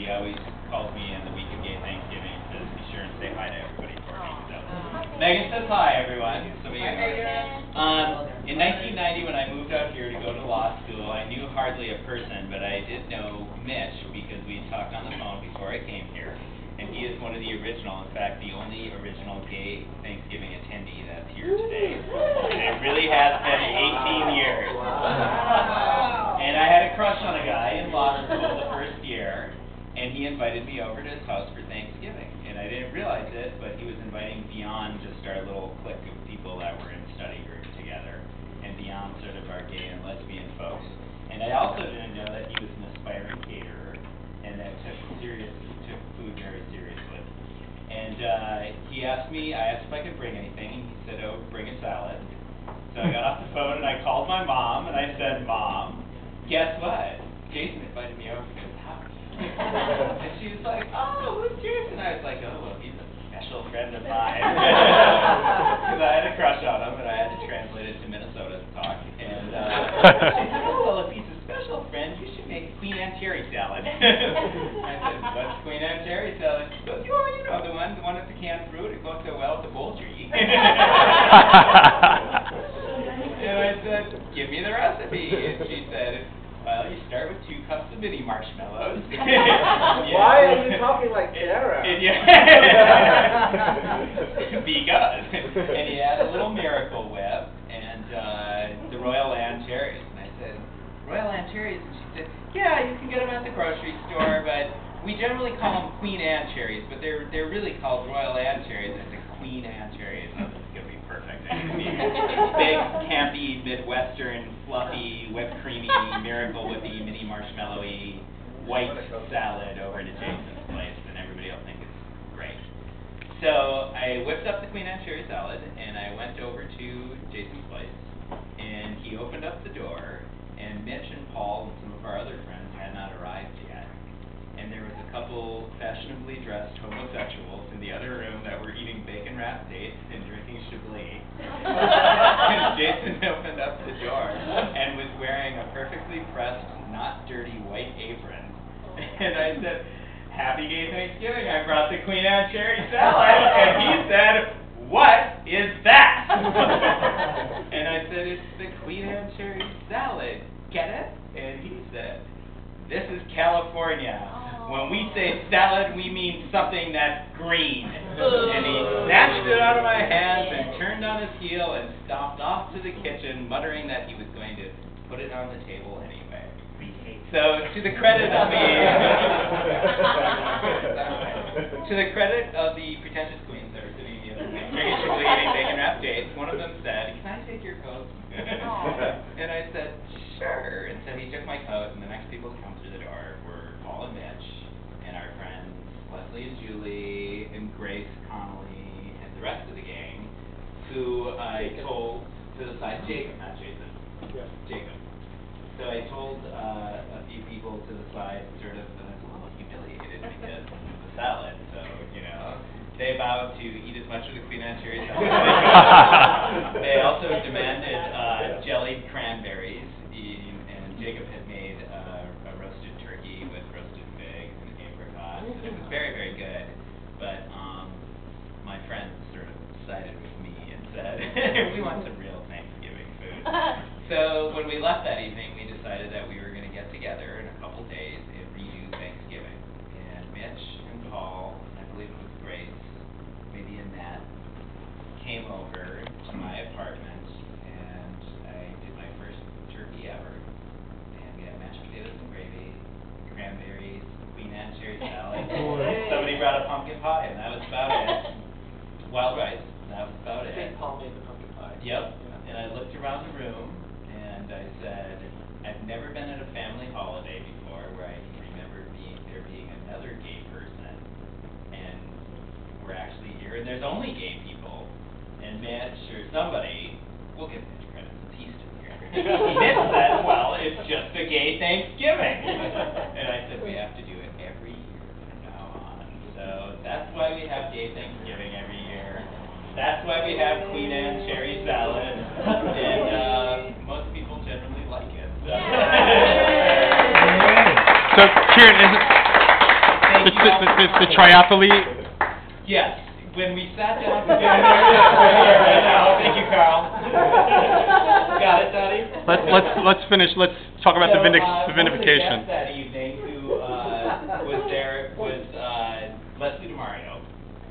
he always calls me in the week of gay Thanksgiving and says, be sure and say hi to everybody for me. So, Megan says hi, everyone. Some of you know. In 1990, when I moved out here to go to law school, I knew hardly a person, but I did know Mitch because we talked on the phone before I came here. And he is one of the original, in fact, the only original gay Thanksgiving attendee that's here today. And it really has been 18 years. And I had a crush on a guy in law school the first year, and he invited me over to his house for Thanksgiving. And I didn't realize it, but he was inviting beyond just our little clique of people that were in study group together, and beyond sort of our gay and lesbian folks. And I also didn't know that he was an aspiring caterer, and that took food very seriously. And he asked me, I asked if I could bring anything, and he said, oh, bring a salad. So I got off the phone and I called my mom, and I said, Mom, guess what? Jason invited me over to his house. And she was like, oh, who's Jason? I was like, oh, well, he's a special friend of mine. Because I had a crush on him, and I had to translate it to Minnesota talk. And she said, oh, well, if he's a special friend, you should make Queen Anne cherry salad. I said, what's Queen Anne cherry salad? She goes, oh, you know, the one with the canned fruit. It goes so well with the poultry. And I said, give me the recipe. And she said, well, you start with 2 cups of mini marshmallows. Why are you talking like Sarah? Because. And he had a little Miracle Whip and the Royal Anne cherries. And I said, Royal Anne cherries? And she said, yeah, you can get them at the grocery store, but we generally call them Queen Anne cherries, but they're really called Royal Anne cherries. I said, Queen Anne cherries. Oh, this is going to be perfect. Big, campy, Midwestern, fluffy, whipped creamy, Miracle Whippy, mini marshmallowy, white salad over to Jason's place, and everybody will think it's great. So I whipped up the Queen Anne cherry salad, and I went over to Jason's place, and he opened up the door, and Mitch and Paul and some of our other friends had not arrived yet. And there was a couple fashionably dressed homosexuals in the other room that were eating bacon-wrapped dates and drinking Chablis. And Jason opened up the door and was wearing a perfectly pressed, not dirty white apron. And I said, happy gay Thanksgiving, I brought the Queen Anne cherry salad. And he said, what is that? And I said, it's the Queen Anne cherry salad. Get it? And he said, this is California. When we say salad, we mean something that's green. And he snatched it out of my hands and turned on his heel and stomped off to the kitchen, muttering that he was going to put it on the table anyway. So, to the credit of the pretentious queens that were sitting in the other room, drinking Chablis, eating bacon-wrapped dates, one of them said, "Can I take your coat?" And I said, "Sure." And so he took my coat, and the next people to come through the door were Paul and Mitch, and our friends Leslie and Julie, and Grace Connolly, and the rest of the gang, who I told to the side, Jacob, not Jason, Jacob. So I told a few people to the side, sort of, humiliated because of the salad. So, you know, they vowed to eat as much of the Queen Anne cherry salad as they could. They also demanded jellied cranberries, and Jacob had made a roasted turkey with roasted figs and apricots. It was very, very good, but my friends sort of sided with me and said, we want some real Thanksgiving food. So when we left that evening, we decided that we were going to get together in a couple days and redo Thanksgiving. And Mitch and Paul, and I believe it was Grace, maybe Annette, came over to my apartment, and I did my first turkey ever. And we had mashed potatoes and gravy, cranberries, Queen Anne cherry salad. Somebody brought a pumpkin pie, and that was about it. Wild rice, that was about it. I think Paul made the pumpkin pie. Yep. Yeah. And I looked around the room, and I said, I've never been at a family holiday before where I can remember there being another gay person, and we're actually here, and there's only gay people. And Mitch or somebody, we'll give Mitch credit since he's still here. Mitch said, well, it's just a gay Thanksgiving. And I said, we have to do it every year from now on. So that's why we have gay Thanksgiving every year. That's why we have Queen Anne cherry salad, and most people generally like it. So, So Kieran, The triathlete. Yes. When we sat down for dinner, right now. Thank you, Carl. Got it, Daddy? Let's finish. Let's talk about the One of the vindication. guests that evening who was there was Leslie DeMario,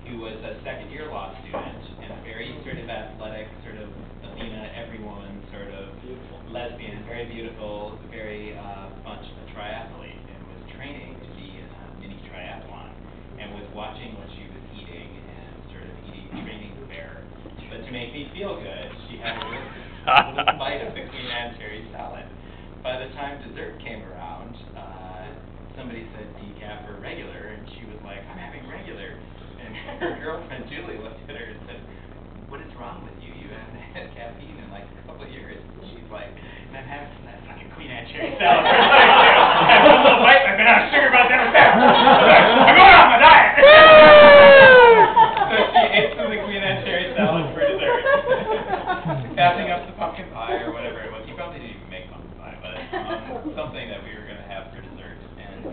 who was a second-year law student and a very sort of athletic, sort of Athena, every woman sort of lesbian, very beautiful, very much a triathlete, and was training to be in a mini triathlon, and was watching what she was eating and sort of eating training fare. But to make me feel good, she had a little bite of the Queen Anne cherry salad. By the time dessert came around, somebody said decaf or regular, and she was like, I'm having regular. And her girlfriend Julie looked at her and said, what is wrong with you? You haven't had caffeine in like a couple of years. And she's like, and I'm having some of that fucking Queen Anne cherry salad. I had one little bite, I've been on sugar about that fast. I'm going off my diet. So she ate some of the Queen Anne cherry salad for dessert. Passing up the pumpkin pie or whatever it was. You probably didn't even make pumpkin pie, but something that we were going to have for dessert. And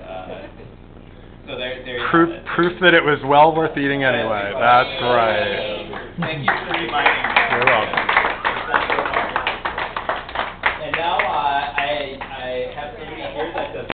so there you have it. Proof that it was well worth eating anyway. That's right. Thank you for reminding me. You're welcome. And now I have somebody here that does